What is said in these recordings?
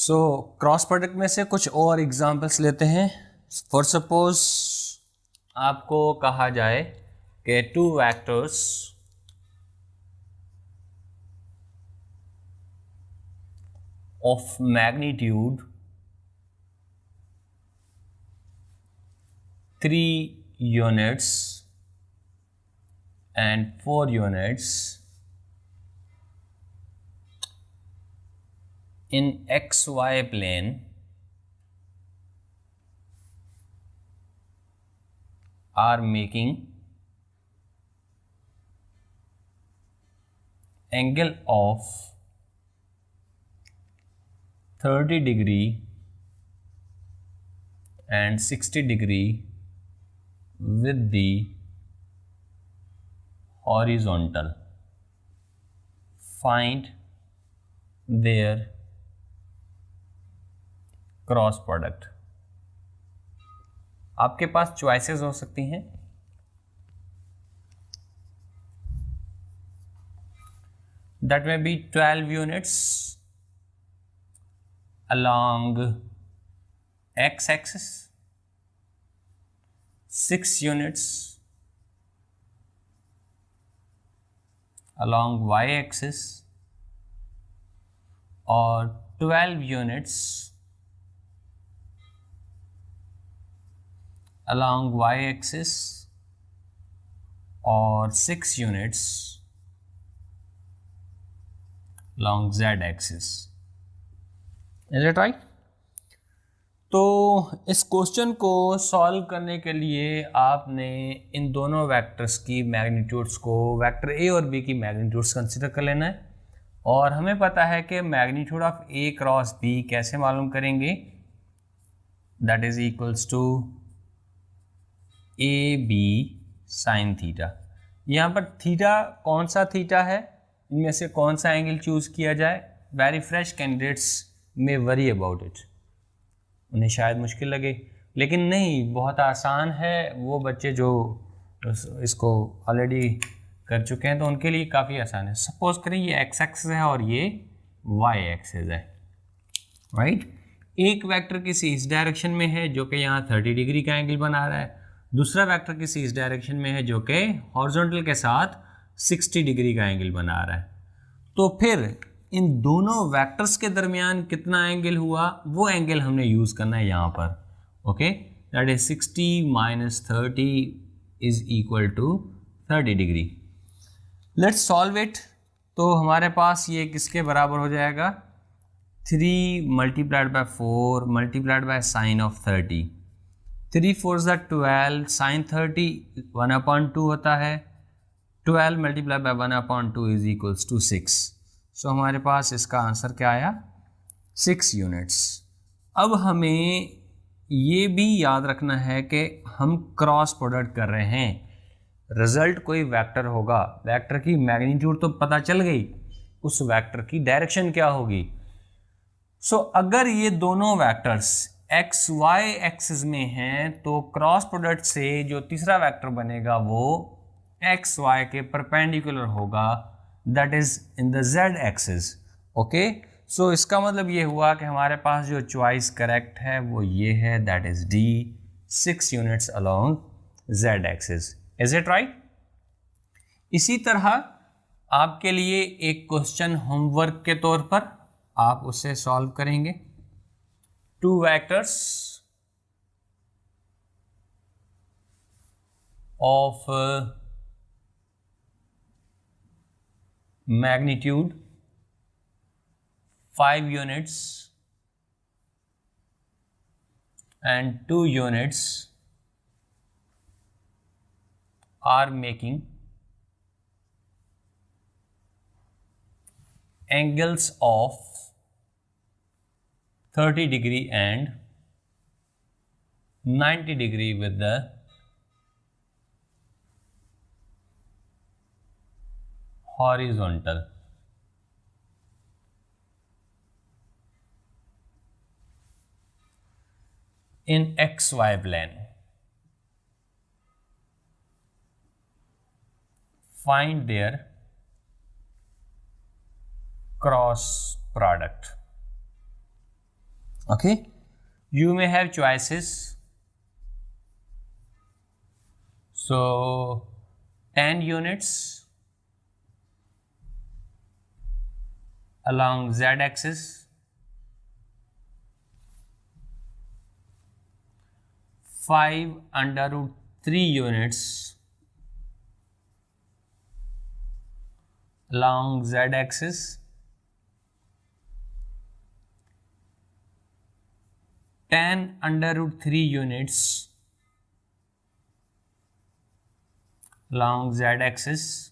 So cross product में से कुछ और एग्जांपल्स लेते हैं। फॉर सपोज आपको कहा जाए कि two vectors of magnitude 3 units and 4 units in xy plane are making angle of 30 degree and 60 degree with the horizontal. Find their cross product. आपके पास चॉइसेस हो सकती हैं। दैट में B 12 units along x axis, 6 units along y axis और 12 units along y axis और 6 units along z axis। Is it right? तो इस क्वेश्चन को सॉल्व करने के लिए आपने इन दोनों वेक्टर्स की मैग्नीट्यूड्स को वेक्टर ए और बी की मैग्नीट्यूड्स कंसीडर कर लेना है। और हमें पता है कि magnitude of A cross B कैसे मालूम करेंगे, that is equals to A B sine theta. यहाँ पर थीटा कौन सा थीटा है, इनमें से कौन सा एंगल चूज किया जाए, वेरी फ्रेश कैंडिडेट्स में वरी अबाउट इट, उन्हें शायद मुश्किल लगे, लेकिन नहीं, बहुत आसान है। वो बच्चे जो इसको ऑलरेडी कर चुके हैं तो उनके लिए काफ़ी आसान है। सपोज करें ये एक्स एक्सिस है और ये वाई एक्सिस है, राइट। एक वेक्टर किसी इस डायरेक्शन में है जो कि यहाँ 30 डिग्री का एंगल बना रहा है, दूसरा वेक्टर किसी इस डायरेक्शन में है जो कि हॉरिजॉन्टल के साथ 60 डिग्री का एंगल बना रहा है। तो फिर इन दोनों वेक्टर्स के दरमियान कितना एंगल हुआ, वो एंगल हमने यूज़ करना है यहाँ पर। Okay, that is 60 minus 30 is equal to 30 degree. Let's solve it. तो हमारे पास ये किसके बराबर हो जाएगा, 3 multiplied by 4 multiplied by sine of 30। 3 4 ज़ा 12, साइन 30 1/2 होता है, 12 multiplied by 1/2 is equals to 6। So हमारे पास इसका आंसर क्या आया, 6 यूनिट्स। अब हमें ये भी याद रखना है कि हम क्रॉस प्रोडक्ट कर रहे हैं, रिजल्ट कोई वेक्टर होगा, वेक्टर की मैग्नीट्यूड तो पता चल गई, उस वेक्टर की डायरेक्शन क्या होगी। सो अगर ये दोनों वेक्टर्स एक्स वाई एक्सिस में हैं तो क्रॉस प्रोडक्ट से जो तीसरा वेक्टर बनेगा वो एक्स वाई के परपेंडिकुलर होगा, that is in the z axis. Okay, so इसका मतलब ये हुआ कि हमारे पास जो चॉइस करेक्ट है वो ये है, that is D, 6 units along Z axis. Is it right? इसी तरह आपके लिए एक क्वेश्चन होमवर्क के तौर पर आप उसे सॉल्व करेंगे। 2 vectors of magnitude 5 units and 2 units are making angles of 30 degree and 90 degree with the horizontal. In XY plane. Find their cross product. Okay, you may have choices. So 10 units along z-axis, 5√3 units along z-axis, 10√3 units along z-axis,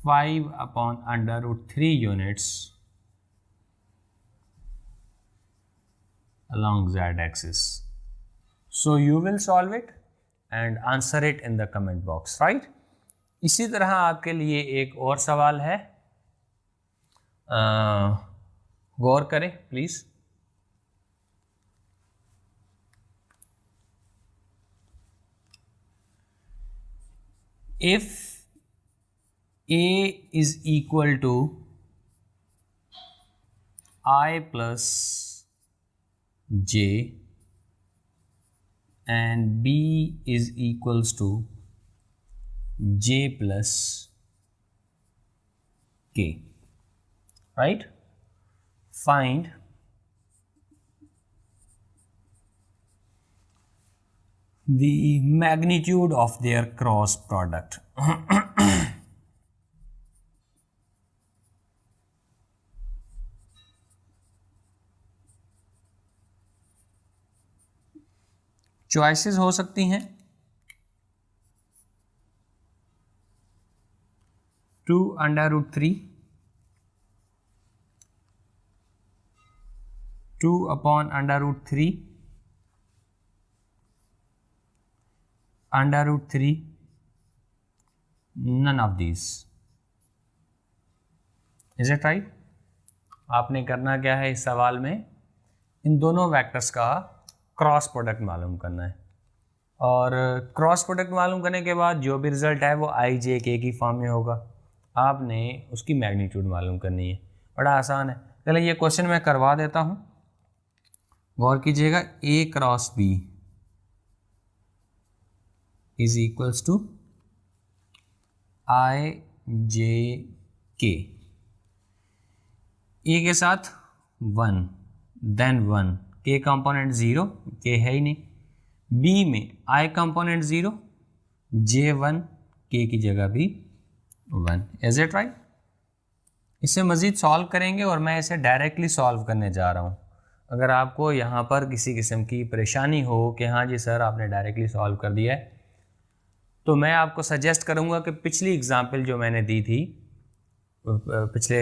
5/√3 units along z-axis. So you will solve it and answer it in the comment box, right? इसी तरह आपके लिए एक और सवाल है, गौर करें please. If A is equal to I plus J and B is equals to J plus K, right? Find the magnitude of their cross product. Choices हो सकती हैं 2√3, 2/√3, √3, none of these. Is it right? आपने करना क्या है इस सवाल में, इन दोनों वेक्टर्स का क्रॉस प्रोडक्ट मालूम करना है, और क्रॉस प्रोडक्ट मालूम करने के बाद जो भी रिजल्ट है वो आई जे के की फॉर्म में होगा, आपने उसकी मैग्नीट्यूड मालूम करनी है। बड़ा आसान है। चलिए ये क्वेश्चन मैं करवा देता हूँ, गौर कीजिएगा। A cross b is equals to i j k. A के साथ 1 देन 1, के कंपोनेंट 0, के है ही नहीं। बी में आई कंपोनेंट 0, जे 1, के की जगह भी 1। Is it right? इसे मज़ीद सॉल्व करेंगे और मैं इसे डायरेक्टली सॉल्व करने जा रहा हूँ। अगर आपको यहाँ पर किसी किस्म की परेशानी हो कि हाँ जी सर आपने डायरेक्टली सॉल्व कर दिया है, तो मैं आपको सजेस्ट करूँगा कि पिछली एग्ज़ाम्पल जो मैंने दी थी पिछले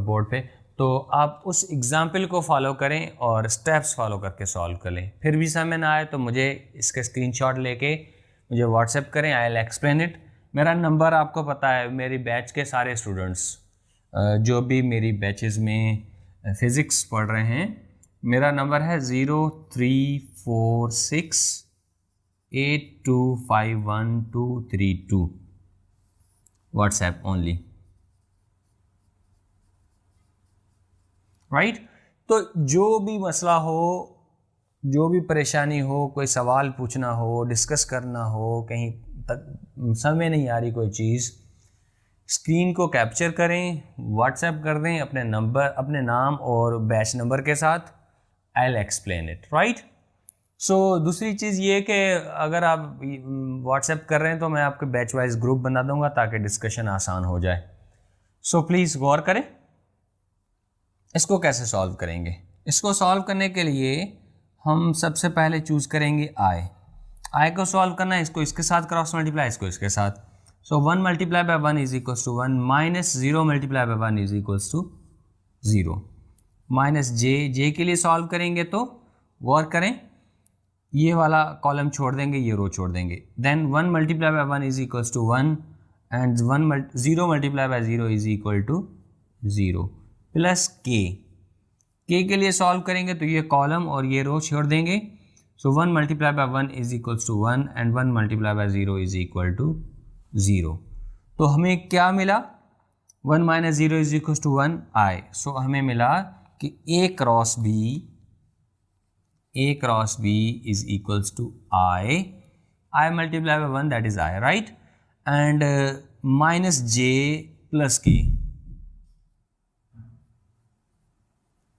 बोर्ड पे, तो आप उस एग्ज़ाम्पल को फॉलो करें और स्टेप्स फॉलो करके सॉल्व कर लें। फिर भी समझ ना आए तो मुझे इसके स्क्रीनशॉट लेके मुझे व्हाट्सएप करें, आई विल एक्सप्लेन इट। मेरा नंबर आपको पता है, मेरी बैच के सारे स्टूडेंट्स जो भी मेरी बैचेस में फ़िज़िक्स पढ़ रहे हैं, मेरा नंबर है 034682512232, व्हाट्सएप ओनली, राइट? तो जो भी मसला हो, जो भी परेशानी हो, कोई सवाल पूछना हो, डिस्कस करना हो, कहीं तक समझ नहीं आ रही कोई चीज़, स्क्रीन को कैप्चर करें, व्हाट्सएप कर दें अपने नंबर, अपने नाम और बैच नंबर के साथ, I will explain it, right? So दूसरी चीज़ ये कि अगर आप व्हाट्सएप कर रहे हैं तो मैं आपके बैच वाइज ग्रुप बना दूंगा ताकि डिस्कशन आसान हो जाए। सो प्लीज़ गौर करें। इसको कैसे सॉल्व करेंगे? इसको सॉल्व करने के लिए हम सबसे पहले चूज़ करेंगे आई को सॉल्व करना है, इसको इसके साथ क्रॉस मल्टीप्लाई, इसको इसके साथ। So 1 multiply by 1 is equals to 1 minus 0 multiply by 1 is equals to 0 minus j के लिए सॉल्व करेंगे तो गौर करें, ये वाला कॉलम छोड़ देंगे, ये रो छोड़ देंगे। Then 1 multiply by 1 is equals to 1 and 0 multiply by 0 is equal to 0 plus K के लिए सॉल्व करेंगे तो ये कॉलम और ये रो छोड़ देंगे। So 1 multiply by 1 is equals to 1 and 1 multiply by 0 is equal to 0। तो हमें क्या मिला? 1 minus 0 is equal to 1 I. So हमें मिला कि A cross B is equals to I multiply by 1 that is I, right, and minus J plus K,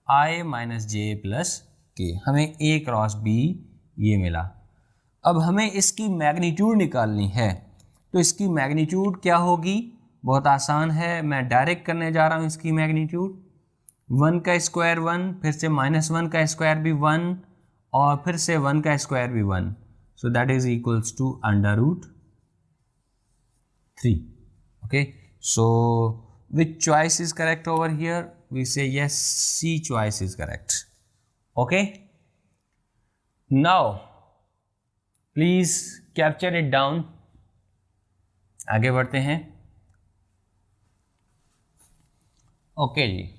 I minus J plus K, हमें A cross B ये मिला। अब हमें इसकी magnitude निकालनी है, तो इसकी मैग्नीट्यूड क्या होगी? बहुत आसान है, मैं डायरेक्ट करने जा रहा हूँ इसकी मैग्नीट्यूड। 1 का स्क्वायर 1, फिर से माइनस 1 का स्क्वायर भी 1, और फिर से 1 का स्क्वायर भी 1, so that is equals to under root 3। Okay, so which choice is correct over here? We say yes, C choice is correct. Okay, now please capture it down. आगे बढ़ते हैं। ओके जी,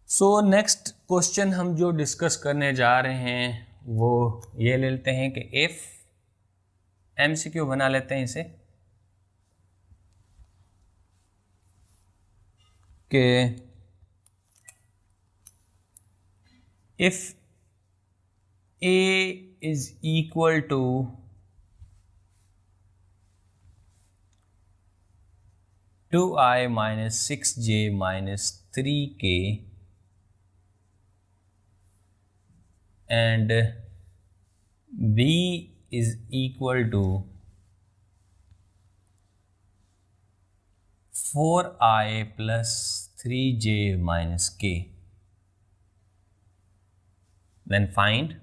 सो नेक्स्ट क्वेश्चन हम जो discuss करने जा रहे हैं वो ये ले लेते हैं कि इफ, MCQ बना लेते हैं इसे, कि if A is equal to 2I minus 6J minus 3K and B is equal to 4I plus 3J minus K, then find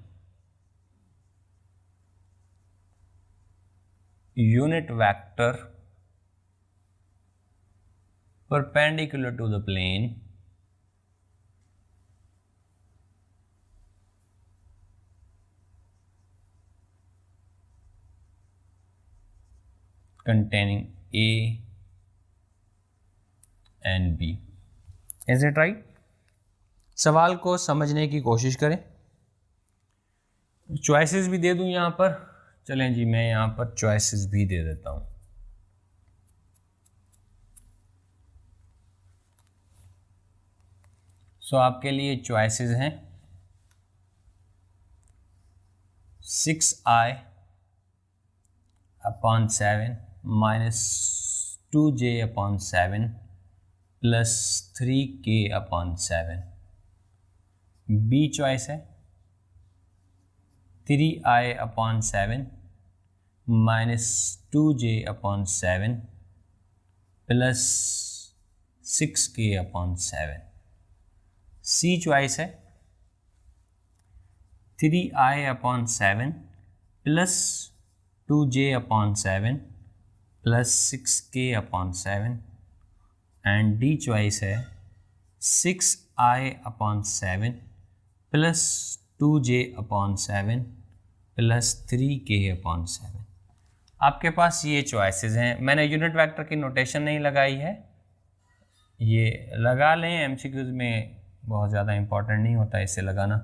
unit vector perpendicular to the plane containing A and B. Is it right? सवाल को समझने की कोशिश करें। Choices भी दे दूं यहाँ पर, चलें जी, मैं यहाँ पर चॉइसेस भी दे देता हूँ। सो आपके लिए चॉइसेस हैं 6I upon 7 minus 2J upon 7 plus 3K upon 7। B choice है 3I upon 7 minus 2J upon 7 plus 6K upon 7। C choice है 3I upon 7 plus 2J upon 7 plus 6K upon 7, and D choice है 6I upon 7 plus 2J upon 7 plus 3K upon 7। आपके पास ये choices हैं। मैंने unit vector की notation नहीं लगाई है, ये लगा लें, MCQs में बहुत ज़्यादा इम्पॉर्टेंट नहीं होता इसे लगाना।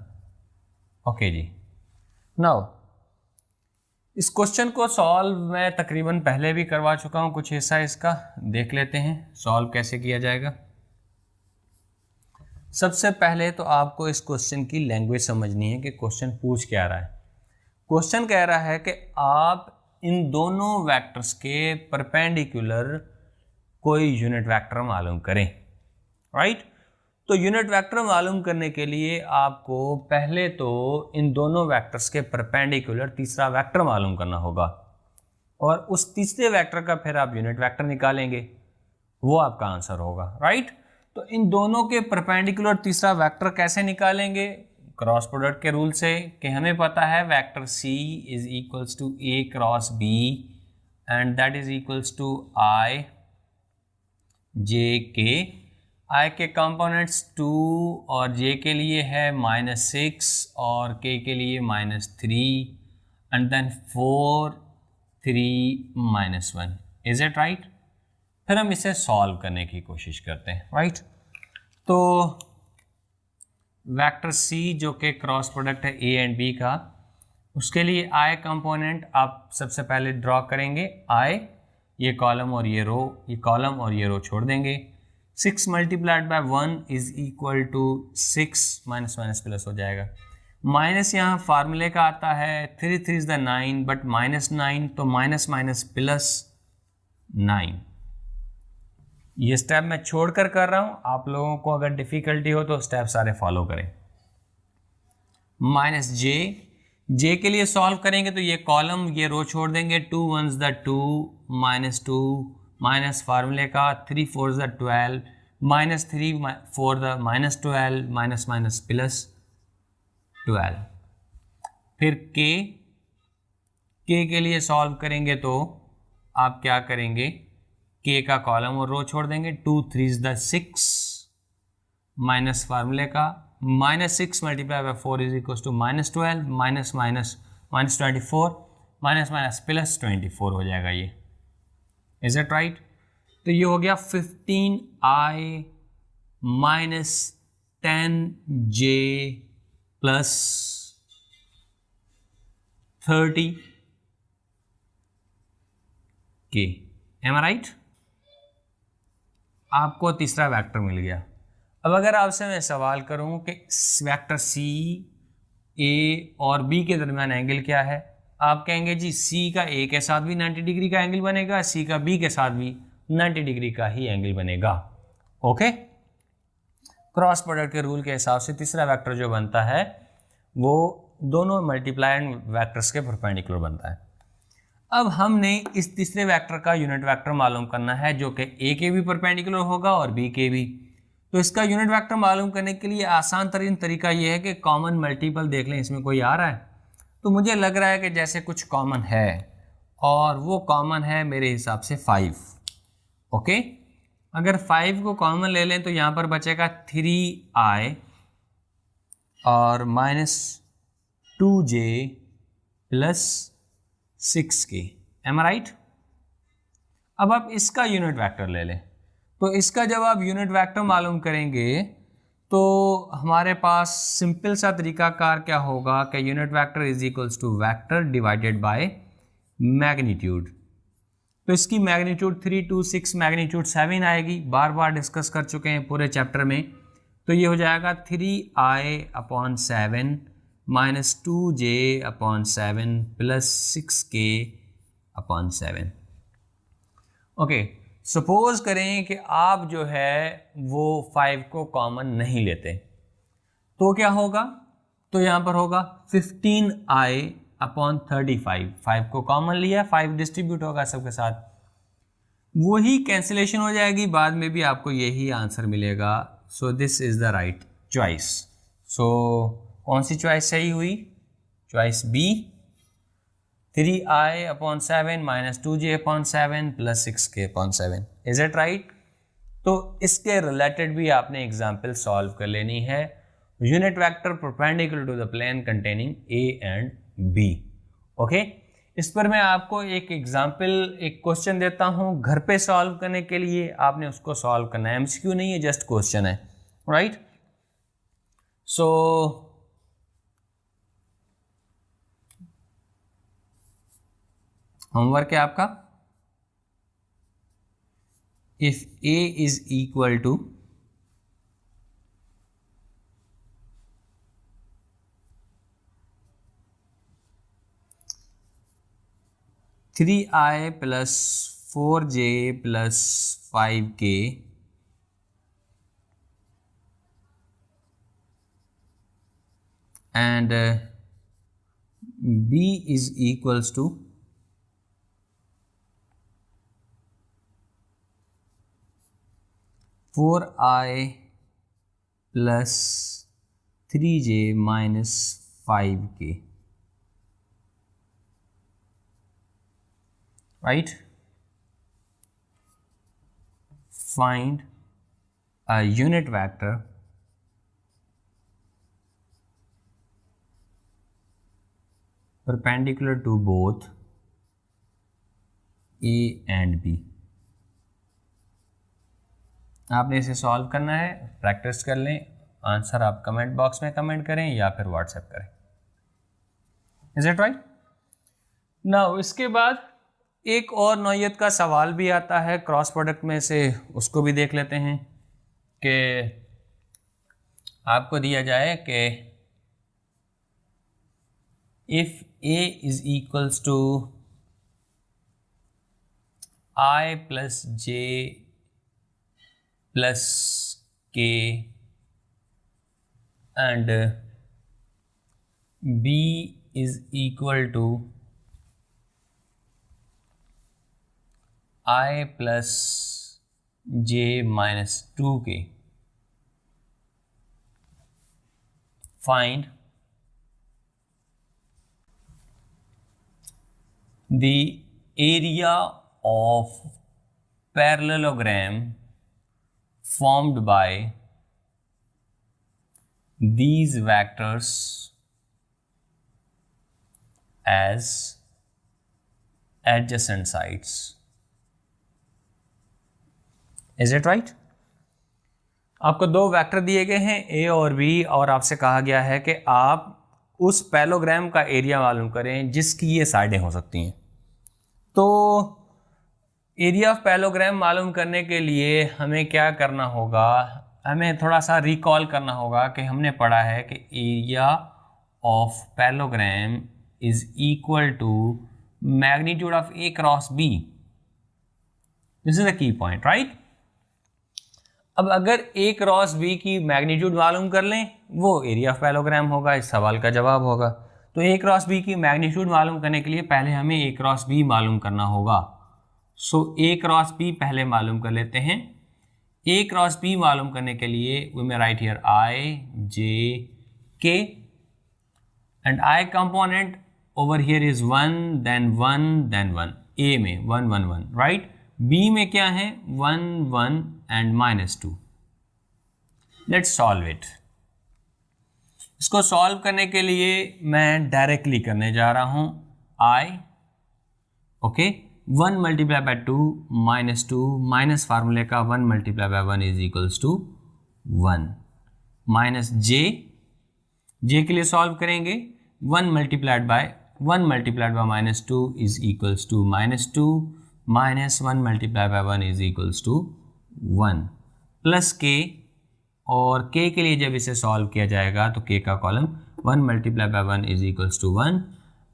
ओके जी, नाउ इस क्वेश्चन को सॉल्व मैं तकरीबन पहले भी करवा चुका हूँ, कुछ हिस्सा इसका देख लेते हैं सॉल्व कैसे किया जाएगा। सबसे पहले तो आपको इस क्वेश्चन की लैंग्वेज समझनी है कि क्वेश्चन पूछ क्या रहा है। क्वेश्चन कह रहा है कि आप इन दोनों वेक्टर्स के परपेंडिकुलर कोई यूनिट वेक्टर मालूम करें, राइट। तो यूनिट वेक्टर मालूम करने के लिए आपको पहले तो इन दोनों वेक्टर्स के परपेंडिकुलर तीसरा वेक्टर मालूम करना होगा, और उस तीसरे वेक्टर का फिर आप यूनिट वेक्टर निकालेंगे, वो आपका आंसर होगा, राइट। तो इन दोनों के परपेंडिकुलर तीसरा वेक्टर कैसे निकालेंगे? क्रॉस प्रोडक्ट के रूल से, कि हमें पता है vector C is equals to A cross B and that is equals to I J K। I के कंपोनेंट्स 2 और J के लिए है -6 और K के लिए -3 and then 4 3 -1। Is it right? फिर हम इसे सॉल्व करने की कोशिश करते हैं, राइट। तो वेक्टर C जो कि क्रॉस प्रोडक्ट है A एंड B का, उसके लिए आई कंपोनेंट आप सबसे पहले ड्रॉ करेंगे। आई, ये कॉलम और ये रो, ये कॉलम और ये रो छोड़ देंगे। 6 multiplied by 1 is equal to 6, minus minus plus हो जाएगा। माइनस यहाँ फार्मूले का आता है 3 3 इज द 9, बट माइनस 9 तो माइनस माइनस प्लस 9। ये स्टेप मैं छोड़कर कर रहा हूँ, आप लोगों को अगर डिफिकल्टी हो तो स्टेप सारे फॉलो करें। माइनस जे के लिए सॉल्व करेंगे तो ये कॉलम ये रो छोड़ देंगे। 2 1 द 2, माइनस 2, माइनस फार्मूले का 3 4 the 12, minus 3 4 the minus 12, minus minus plus 12। फिर के लिए सॉल्व करेंगे तो आप क्या करेंगे, के का कॉलम और रो छोड़ देंगे। 2 3 द 6, माइनस फार्मूले का minus 6 multiply by 4 is equal to minus 12, minus minus minus 24, minus minus plus 24 हो जाएगा ये। Is it right? तो ये हो गया 15i minus 10j plus 30k। Am I right? आपको तीसरा वेक्टर मिल गया। अब अगर आपसे मैं सवाल करूं कि वेक्टर सी, ए और बी के दरमियान एंगल क्या है, आप कहेंगे जी सी का ए के साथ भी 90 डिग्री का एंगल बनेगा, सी का बी के साथ भी 90 डिग्री का ही एंगल बनेगा। ओके, क्रॉस प्रोडक्ट के रूल के हिसाब से तीसरा वेक्टर जो बनता है वो दोनों मल्टीप्लाइड वेक्टर्स के परपेंडिकुलर बनता है। अब हमने इस तीसरे वेक्टर का यूनिट वेक्टर मालूम करना है जो कि ए के भी परपेंडिकुलर होगा और बी के भी। तो इसका यूनिट वेक्टर मालूम करने के लिए आसान तरीन तरीका यह है कि कॉमन मल्टीपल देख लें। इसमें कोई आ रहा है तो मुझे लग रहा है कि जैसे कुछ कॉमन है और वो कॉमन है मेरे हिसाब से 5। ओके, अगर 5 को कॉमन ले लें तो यहाँ पर बचेगा 3i और minus 2j plus 6k। Am I right? अब आप इसका यूनिट वेक्टर ले लें तो इसका जब आप यूनिट वेक्टर मालूम करेंगे तो हमारे पास सिंपल सा तरीकाकार क्या होगा कि unit vector is equals to vector divided by magnitude. तो इसकी मैग्नीट्यूड 3 2 6 मैग्नीट्यूड 7 आएगी, बार बार डिस्कस कर चुके हैं पूरे चैप्टर में। तो ये हो जाएगा 3i upon 7 minus 2j upon 7 plus 6k upon 7। Okay, suppose करें कि आप जो है वो 5 को कॉमन नहीं लेते तो क्या होगा, तो यहाँ पर होगा 15i अपॉन 35। 5 को कॉमन लिया, 5 डिस्ट्रीब्यूट होगा सबके साथ, वही कैंसिलेशन हो जाएगी, बाद में भी आपको यही आंसर मिलेगा। So this is the right choice. So कौन सी चॉइस सही हुई? Choice B, 3i upon 7 minus 2j upon 7 plus 6k upon 7। Is it right? तो इसके रिलेटेड भी आपने एग्जाम्पल सॉल्व कर लेनी है। Unit vector perpendicular to the plane containing A and B. Okay, इस पर मैं आपको एक एग्जाम्पल, एक क्वेश्चन देता हूं घर पे सॉल्व करने के लिए, आपने उसको सॉल्व करना है। एमसीक्यू नहीं है, जस्ट क्वेश्चन है। राइट? सो होमवर्क है आपका, if a is equal to 3i plus 4j plus 5k and b is equals to 4i plus 3j minus 5k. Right? Find a unit vector perpendicular to both A and B. आपने इसे solve करना है, practice कर लें। Answer आप comment box में comment करें या फिर व्हाट्सएप करें। Is it right? नाउ इसके बाद एक और नौइयत का सवाल भी आता है क्रॉस प्रोडक्ट में से, उसको भी देख लेते हैं कि आपको दिया जाए कि if a is equals to i plus j plus k and b is equal to I plus j minus 2k. Find the area of parallelogram formed by these vectors as adjacent sides. Is it right? आपको दो vector दिए गए हैं a और b और आपसे कहा गया है कि आप उस पैरेललोग्राम का एरिया मालूम करें जिसकी ये साइडें हो सकती हैं। तो एरिया ऑफ पैरेललोग्राम मालूम करने के लिए हमें क्या करना होगा, हमें थोड़ा सा रिकॉल करना होगा कि हमने पढ़ा है कि area of parallelogram is equal to magnitude of A cross B. This is the key point, right? अब अगर ए क्रॉस बी की मैग्नीट्यूड मालूम कर लें वो एरिया ऑफ पैरेललोग्राम होगा, इस सवाल का जवाब होगा। तो ए क्रॉस बी की मैग्नीट्यूड मालूम करने के लिए पहले हमें ए क्रॉस बी मालूम करना होगा। सो ए क्रॉस बी पहले मालूम कर लेते हैं। ए क्रॉस बी मालूम करने के लिए we may write here i j k and i component over here is 1 then 1 then 1। A में 1 1 1, राइट? बी में क्या है 1 1 and -2। Let's solve it. इसको सॉल्व करने के लिए मैं डायरेक्टली करने जा रहा हूं i, okay, 1 multiply by 2 -2 minus फार्मूले का 1 multiply by 1 is equals to 1 minus j के लिए सॉल्व करेंगे 1 multiplied by -2 is equals to -2 minus 1 multiply by 1 is equals to 1 plus k, और के लिए जब इसे सॉल्व किया जाएगा तो के का column 1 multiply by 1 is equals to 1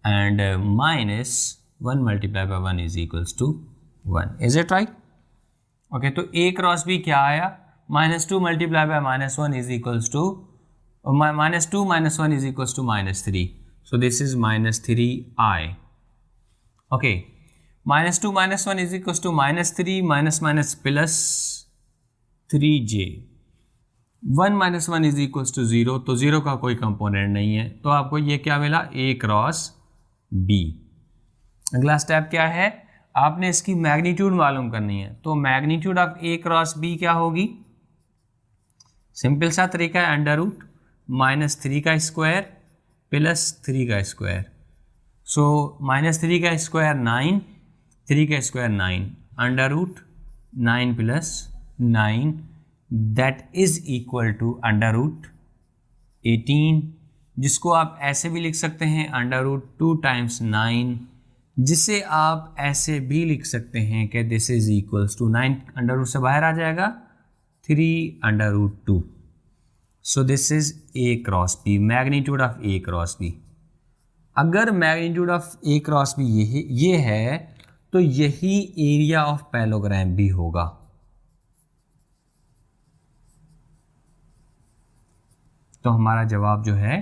and minus 1 multiply by 1 is equals to 1। Is it right? Okay, तो ए क्रॉस बी क्या आया -2 multiply by -1 is equals to -2 minus 1 is equals to -3, so this is -3i। okay, -2 minus 1 is equals to -3 minus plus 3j। 1 minus 1 is equals to 0, तो 0 का कोई component नहीं है, तो आपको ये क्या मिला a क्रॉस b। अगला स्टेप क्या है, आपने इसकी मैग्नीट्यूड मालूम करनी है, तो magnitude of a cross b क्या होगी? सिंपल सा तरीका है, अंडर रूट -3 का स्क्वायर प्लस 3 का स्क्वायर। सो -3 का स्क्वायर 9, 3 का square 9, under root 9 plus 9 that is equal to under root 18, जिसको आप ऐसे भी लिख सकते हैं अंडर रूट 2 टाइम्स 9, जिसे आप ऐसे भी लिख सकते हैं कि this is equals to 9 under root से बाहर आ जाएगा 3 under root 2। So this is a cross b, magnitude of A cross b. अगर magnitude of A cross b ये है तो यही एरिया ऑफ पैरेललोग्राम भी होगा। तो हमारा जवाब जो है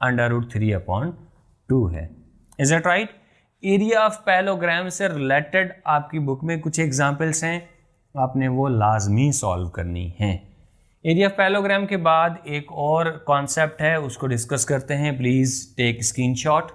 अंडर रूट 3/2 है। Is it right? Area of parallelogram से रिलेटेड आपकी बुक में कुछ एग्जाम्पल्स हैं, आपने वो लाजमी सॉल्व करनी है। एरिया ऑफ पैरेललोग्राम के बाद एक और कॉन्सेप्ट है, उसको डिस्कस करते हैं। Please take screenshot.